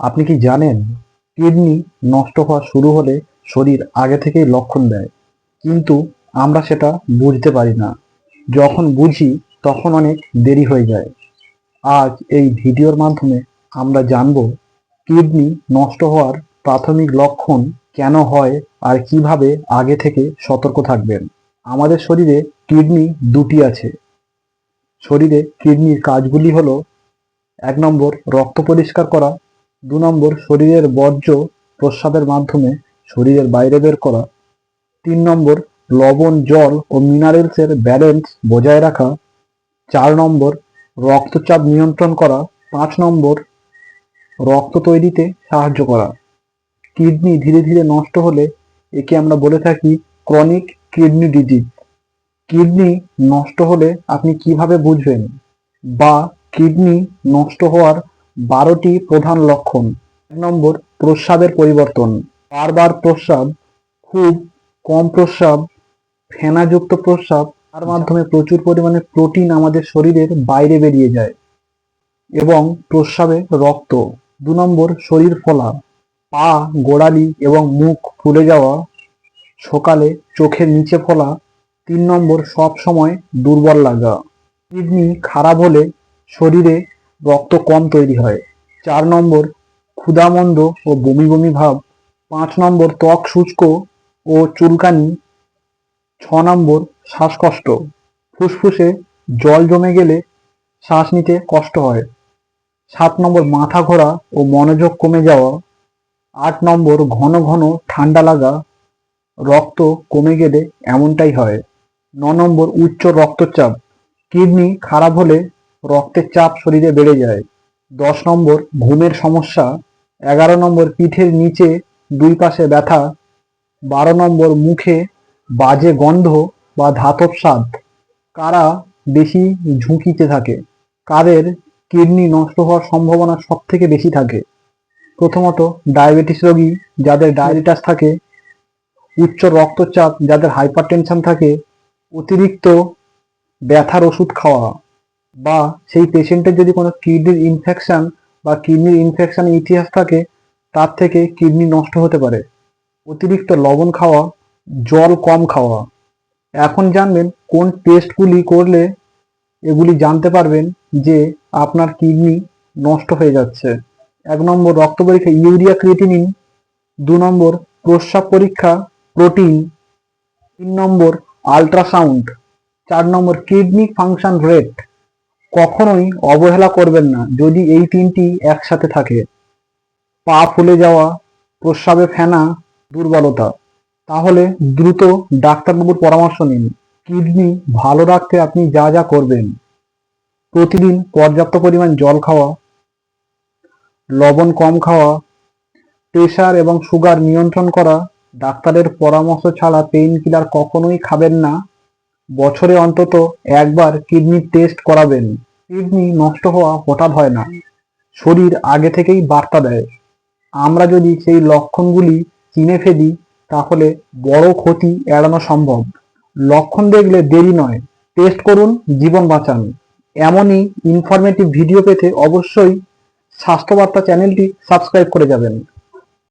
আপনি কি জানেন কিডনি নষ্ট হওয়া শুরু হলে শরীর আগে থেকেই লক্ষণ দেয়, কিন্তু আমরা সেটা বুঝতে পারি না। যখন বুঝি তখন অনেক দেরি হয়ে যায়। আজ এই ভিডিওর মাধ্যমে আমরা জানব কিডনি নষ্ট হওয়ার প্রাথমিক লক্ষণ কেন হয় আর কিভাবে আগে থেকে সতর্ক থাকবেন। আমাদের শরীরে কিডনি দুটি আছে। শরীরে কিডনির কাজগুলি হলো: 1 নম্বর রক্ত পরিষ্কার করা, 2 নম্বর শরীরের বর্জ্য প্রস্রাবের মাধ্যমে শরীরের বাইরে বের করা, 3 নম্বর লবণ, জল ও মিনারেলসের ব্যালেন্স বজায় রাখা, 4 নম্বর রক্তচাপ নিয়ন্ত্রণ করা, 5 নম্বর রক্ত তৈরিতে সাহায্য করা। কিডনি ধীরে ধীরে নষ্ট হলে একে আমরা বলে থাকি ক্রনিক কিডনি ডিজিজ। কিডনি নষ্ট হলে আপনি কিভাবে বুঝবেন? বা কিডনি নষ্ট হওয়ার 12টি প্রধান লক্ষণ। 1 নম্বর প্রস্রাবের পরিবর্তন, বারবার প্রস্রাব, খুব কম প্রস্রাব, ফেনাযুক্ত প্রস্রাব, তার মাধ্যমে প্রচুর পরিমাণে প্রোটিন আমাদের শরীরের বাইরে বেরিয়ে যায়, এবং প্রস্রাবে রক্ত। 2 নম্বর শরীর ফোলা, পা, গোড়ালি এবং মুখ ফুলে যাওয়া, সকালে চোখের নিচে ফোলা। 3 নম্বর সব সময় দুর্বল লাগা। কিডনি খারাপ হলে শরীরে রক্ত কম তৈরি হয়। 4 নম্বর ক্ষুধামন্দ ও বমি বমি ভাব। 5 নম্বর ত্বক শুষ্ক ও চুলকানি। 6 নম্বর শ্বাসকষ্ট, ফুসফুসে জল জমে গেলে শ্বাস নিতে কষ্ট হয়। 7 নম্বর মাথা ঘোরা ও মনোযোগ কমে যাওয়া। 8 নম্বর ঘন ঘন ঠান্ডা লাগা, রক্ত কমে গেলে এমনটাই হয়। 9 নম্বর উচ্চ রক্তচাপ, কিডনি খারাপ হলে রক্তের চাপ শরীরে বেড়ে যায়। 10 নম্বর ঘুমের সমস্যা। 11 নম্বর পিঠের নিচে দুই পাশে ব্যথা। 12 নম্বর মুখে বাজে গন্ধ বা ধাতব স্বাদ। কারা বেশি ঝুঁকিতে থাকে? কাদের কিডনি নষ্ট হওয়ার সম্ভাবনা সব থেকে বেশি থাকে? প্রথমত ডায়াবেটিস রোগী, যাদের ডায়াবেটিস থাকে, উচ্চ রক্তচাপ, যাদের হাইপারটেনশন থাকে, অতিরিক্ত ব্যথার ওষুধ খাওয়া, বা সেই পেশেন্টের যদি কোনো কিডনির ইনফেকশন বা কিডনির ইনফেকশনের ইতিহাস থাকে, তার থেকে কিডনি নষ্ট হতে পারে। অতিরিক্ত লবণ খাওয়া, জল কম খাওয়া। এখন জানবেন কোন টেস্টগুলি করলে এগুলি জানতে পারবেন যে আপনার কিডনি নষ্ট হয়ে যাচ্ছে। 1 নম্বর রক্ত পরীক্ষা, ইউরিয়া ক্রিয়েটিনিন। 2 নম্বর প্রস্রাব পরীক্ষা, প্রোটিন। 3 নম্বর আল্ট্রাসাউন্ড। 4 নম্বর কিডনি ফাংশন রেট। কখনোই অবহেলা করবেন না যদি এই তিনটি একসাথে থাকে: পা ফুলে যাওয়া, প্রস্রাবে ফেনা, দুর্বলতা। তাহলে দ্রুত ডাক্তারবাবুর পরামর্শ নিন। কিডনি ভালো রাখতে আপনি যা যা করবেন: প্রতিদিন পর্যাপ্ত পরিমাণ জল খাওয়া, লবণ কম খাওয়া, প্রেসার এবং সুগার নিয়ন্ত্রণ করা, ডাক্তারের পরামর্শ ছাড়া পেইন কিলার কখনোই খাবেন না, বছরে অন্তত একবার কিডনি টেস্ট করাবেন। কিডনি নষ্ট হওয়া হঠাৎ হয় না, শরীর আগে থেকেই বার্তা দেয়। আমরা যদি সেই লক্ষণগুলি চিনে ফেলি তাহলে বড় ক্ষতি এড়ানো সম্ভব। লক্ষণ দেখলে দেরি নয়, টেস্ট করুন, জীবন বাঁচান। এমনই ইনফরমেটিভ ভিডিও পেতে অবশ্যই স্বাস্থ্যবার্তা চ্যানেলটি সাবস্ক্রাইব করে যাবেন।